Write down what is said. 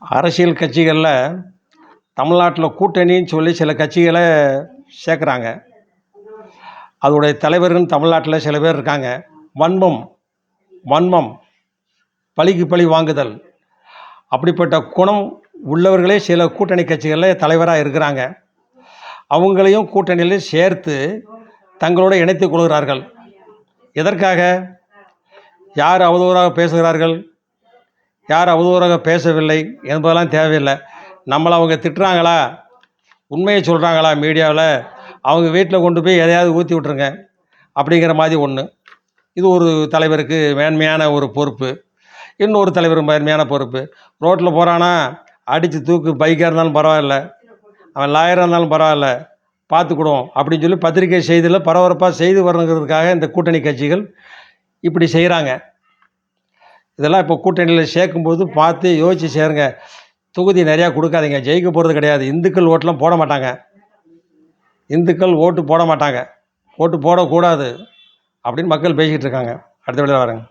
அரசியல் கட்சிகளில் தமிழ்நாட்டில் கூட்டணின்னு சொல்லி சில கட்சிகளை சேர்க்குறாங்க. அதோடைய தலைவர்கள் தமிழ்நாட்டில் சில பேர் இருக்காங்க. வன்மம், பழிக்கு பழி வாங்குதல், அப்படிப்பட்ட குணம் உள்ளவர்களே சில கூட்டணி கட்சிகளில் தலைவராக இருக்கிறாங்க. அவங்களையும் கூட்டணியில் சேர்த்து தங்களோடு இணைத்துக் கொள்கிறார்கள். எதற்காக? யார் அவதூறாக பேசுகிறார்கள், யார் அவதூறாக பேசவில்லை என்பதெல்லாம் தேவையில்லை. நம்மளை அவங்க திட்டுறாங்களா, உண்மையை சொல்கிறாங்களா மீடியாவில், அவங்க வீட்டில் கொண்டு போய் எதையாவது ஊற்றி விட்ருங்க அப்படிங்கிற மாதிரி ஒன்று. இது ஒரு தலைவருக்கு மேன்மையான ஒரு பொறுப்பு. இன்னொரு தலைவர் மேன்மையான பொறுப்பு. ரோட்டில் போகிறானா அடித்து தூக்கு, பைக்காக இருந்தாலும் பரவாயில்ல, அவன் லாயராக இருந்தாலும் பரவாயில்ல, பார்த்துக்கிடுவோம் அப்படின்னு சொல்லி பத்திரிகை செய்தியில் பரபரப்பாக செய்து வரணுங்கிறதுக்காக இந்த கூட்டணி கட்சிகள் இப்படி செய்கிறாங்க. இதெல்லாம் இப்போ கூட்டணியில் சேர்க்கும்போது பார்த்து யோசித்து சேருங்க. தொகுதி நிறையா கொடுக்காதீங்க, ஜெயிக்க போகிறது கிடையாது. இந்துக்கள் ஓட்டெலாம் போட மாட்டாங்க, இந்துக்கள் ஓட்டு போட மாட்டாங்க, ஓட்டு போடக்கூடாது அப்படின்னு மக்கள் பேசிக்கிட்டு இருக்காங்க. அடுத்த வேளையில் வரேங்க.